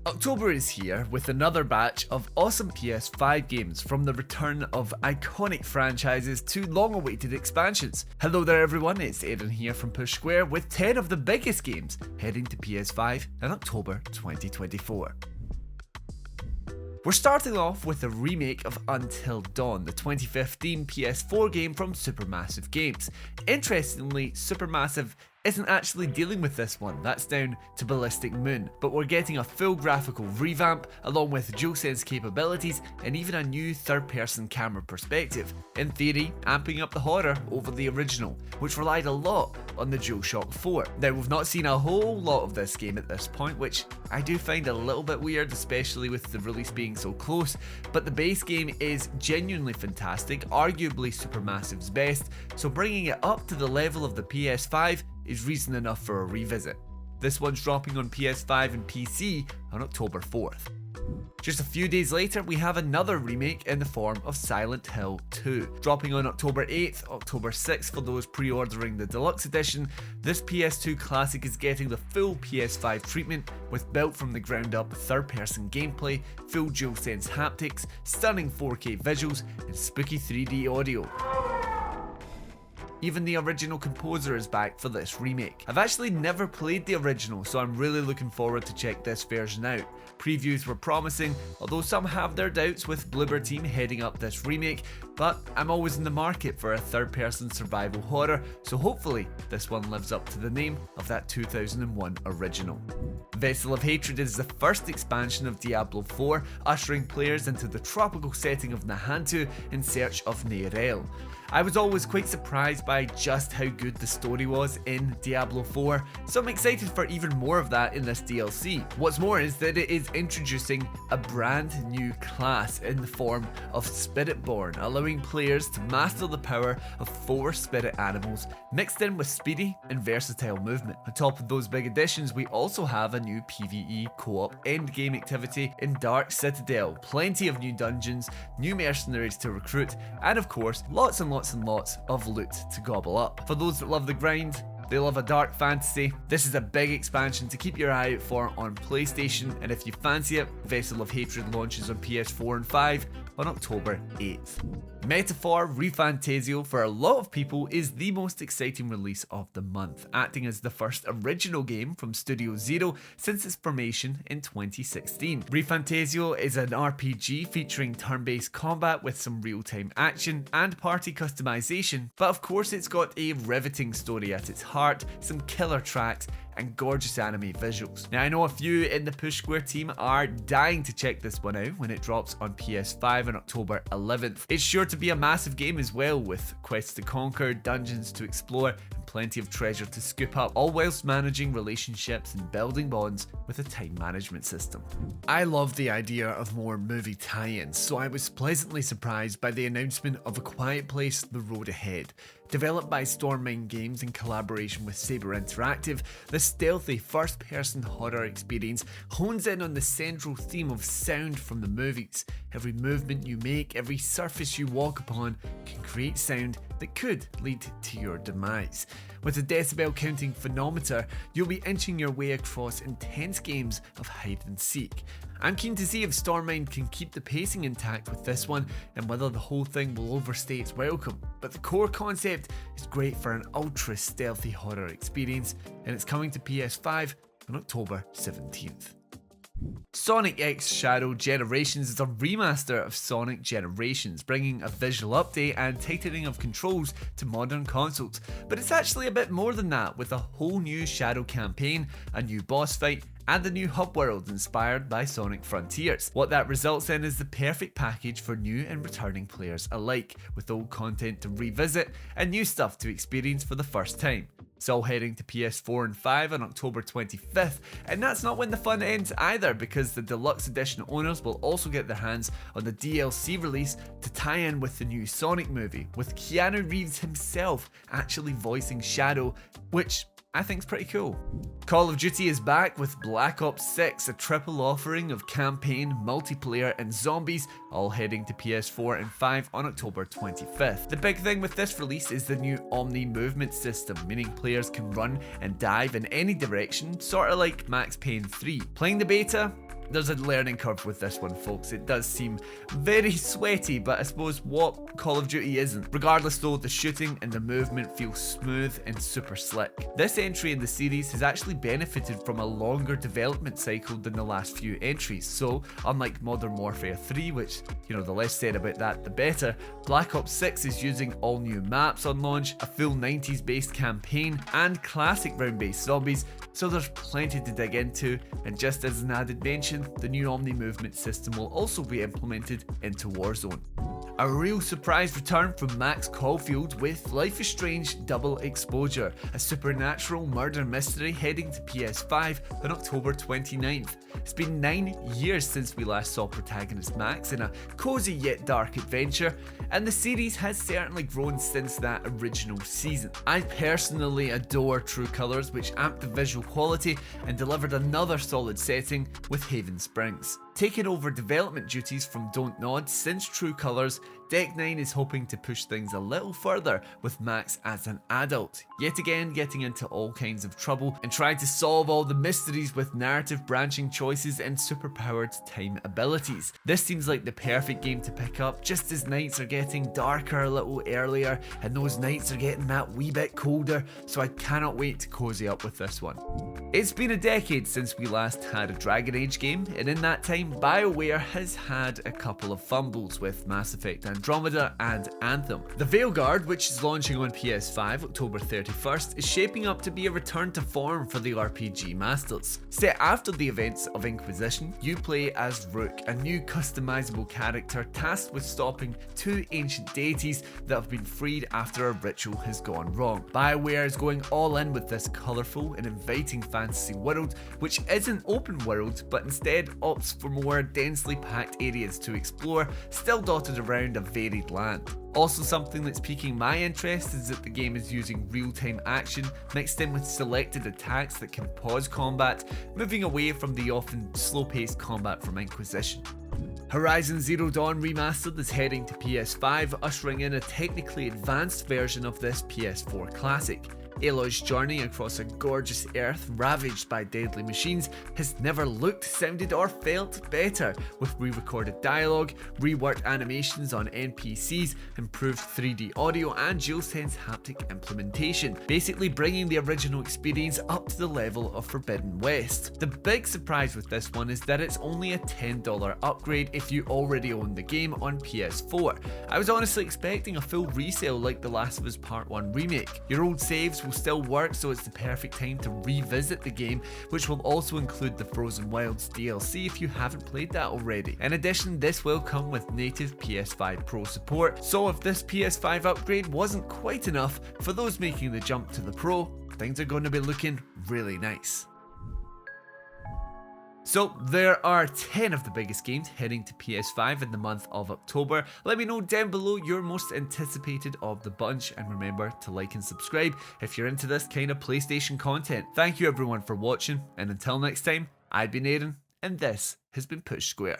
October is here with another batch of awesome PS5 games, from the return of iconic franchises to long-awaited expansions. Hello there everyone, it's Aaron here from Push Square with 10 of the biggest games heading to PS5 in October 2024. We're starting off with a remake of Until Dawn, the 2015 PS4 game from Supermassive Games. Interestingly, Supermassive isn't actually dealing with this one, that's down to Ballistic Moon, but we're getting a full graphical revamp along with DualSense capabilities and even a new third-person camera perspective, in theory amping up the horror over the original, which relied a lot on the DualShock 4. Now, we've not seen a whole lot of this game at this point, which I do find a little bit weird, especially with the release being so close, but the base game is genuinely fantastic, arguably Supermassive's best, so bringing it up to the level of the PS5 is reason enough for a revisit. This one's dropping on PS5 and PC on October 4th. Just a few days later, we have another remake in the form of Silent Hill 2. Dropping on October 8th, October 6th for those pre-ordering the deluxe edition, this PS2 classic is getting the full PS5 treatment with built from the ground up third-person gameplay, full DualSense haptics, stunning 4K visuals, and spooky 3D audio. Even the original composer is back for this remake. I've actually never played the original, so I'm really looking forward to check this version out. Previews were promising, although some have their doubts with Bloober Team heading up this remake, but I'm always in the market for a third-person survival horror, so hopefully this one lives up to the name of that 2001 original. Vessel of Hatred is the first expansion of Diablo 4, ushering players into the tropical setting of Nahantu in search of Neyrelle. I was always quite surprised by just how good the story was in Diablo 4, so I'm excited for even more of that in this DLC. What's more is that it is introducing a brand new class in the form of Spiritborn, allowing players to master the power of 4 spirit animals mixed in with speedy and versatile movement. On top of those big additions, we also have a new PvE co-op endgame activity in Dark Citadel, plenty of new dungeons, new mercenaries to recruit, and of course lots and lots of loot to gobble up. For those that love the grind, they love a dark fantasy, this is a big expansion to keep your eye out for on PlayStation, and if you fancy it, Vessel of Hatred launches on PS4 and 5 on October 8th. Metaphor ReFantazio for a lot of people is the most exciting release of the month, acting as the first original game from Studio Zero since its formation in 2016. ReFantazio is an RPG featuring turn-based combat with some real-time action and party customization, but of course it's got a riveting story at its heart, some killer tracks, and gorgeous anime visuals. Now, I know a few in the Push Square team are dying to check this one out when it drops on PS5 on October 11th. It's sure to be a massive game as well, with quests to conquer, dungeons to explore, and plenty of treasure to scoop up, all whilst managing relationships and building bonds with a time management system. I love the idea of more movie tie-ins, so I was pleasantly surprised by the announcement of A Quiet Place: The Road Ahead. Developed by Stormmind Games in collaboration with Saber Interactive, this stealthy first-person horror experience hones in on the central theme of sound from the movies. Every movement you make, every surface you walk upon can create sound that could lead to your demise. With a decibel counting phonometer, you'll be inching your way across intense games of hide and seek. I'm keen to see if Stormmind can keep the pacing intact with this one and whether the whole thing will overstay its welcome, but the core concept is great for an ultra stealthy horror experience, and it's coming to PS5 on October 17th. Sonic X Shadow Generations is a remaster of Sonic Generations, bringing a visual update and tightening of controls to modern consoles, but it's actually a bit more than that, with a whole new Shadow campaign, a new boss fight, and a new hub world inspired by Sonic Frontiers. What that results in is the perfect package for new and returning players alike, with old content to revisit and new stuff to experience for the first time. It's all heading to PS4 and 5 on October 25th, and that's not when the fun ends either, because the deluxe edition owners will also get their hands on the DLC release to tie in with the new Sonic movie, with Keanu Reeves himself actually voicing Shadow, which I think's pretty cool. Call of Duty is back with Black Ops 6, a triple offering of campaign, multiplayer and zombies, all heading to PS4 and 5 on October 25th. The big thing with this release is the new Omni movement system, meaning players can run and dive in any direction, sorta like Max Payne 3. Playing the beta? there's a learning curve with this one, folks. It does seem very sweaty, but I suppose what Call of Duty isn't. Regardless though, the shooting and the movement feel smooth and super slick. This entry in the series has actually benefited from a longer development cycle than the last few entries, so unlike Modern Warfare 3, which, you know, the less said about that the better, Black Ops 6 is using all new maps on launch, a full 90s based campaign, and classic round based zombies, so there's plenty to dig into. And just as an added mention, the new Omni movement system will also be implemented into Warzone. A real surprise return from Max Caulfield with Life is Strange Double Exposure, a supernatural murder mystery heading to PS5 on October 29th. It's been 9 years since we last saw protagonist Max in a cozy yet dark adventure, and the series has certainly grown since that original season. I personally adore True Colors, which amped the visual quality and delivered another solid setting with Haven Springs. Taking over development duties from Don't Nod since True Colors, Deck 9 is hoping to push things a little further with Max as an adult, yet again getting into all kinds of trouble and trying to solve all the mysteries with narrative branching choices and superpowered time abilities. This seems like the perfect game to pick up just as nights are getting darker a little earlier and those nights are getting that wee bit colder, so I cannot wait to cozy up with this one. It's been a decade since we last had a Dragon Age game, and in that time BioWare has had a couple of fumbles with Mass Effect Andromeda and Anthem. The Veilguard, which is launching on PS5 October 31st, is shaping up to be a return to form for the RPG masters. Set after the events of Inquisition, you play as Rook, a new customizable character tasked with stopping two ancient deities that have been freed after a ritual has gone wrong. BioWare is going all in with this colourful and inviting fantasy world, which isn't open world, but instead opts for more densely packed areas to explore, still dotted around a varied land. Also, something that's piquing my interest is that the game is using real-time action mixed in with selected attacks that can pause combat, moving away from the often slow-paced combat from Inquisition. Horizon Zero Dawn Remastered is heading to PS5, ushering in a technically advanced version of this PS4 classic. Aloy's journey across a gorgeous Earth ravaged by deadly machines has never looked, sounded or felt better, with re-recorded dialogue, reworked animations on NPCs, improved 3D audio and DualSense haptic implementation, basically bringing the original experience up to the level of Forbidden West. The big surprise with this one is that it's only a $10 upgrade if you already own the game on PS4. I was honestly expecting a full resale like The Last of Us Part 1 Remake. Your old saves will still work, so it's the perfect time to revisit the game, which will also include the Frozen Wilds DLC if you haven't played that already. In addition, this will come with native PS5 Pro support, so if this PS5 upgrade wasn't quite enough, for those making the jump to the Pro, things are going to be looking really nice. So there are 10 of the biggest games heading to PS5 in the month of October. Let me know down below your most anticipated of the bunch, and remember to like and subscribe if you're into this kind of PlayStation content. Thank you everyone for watching, and until next time, I've been Aaron, and this has been Push Square.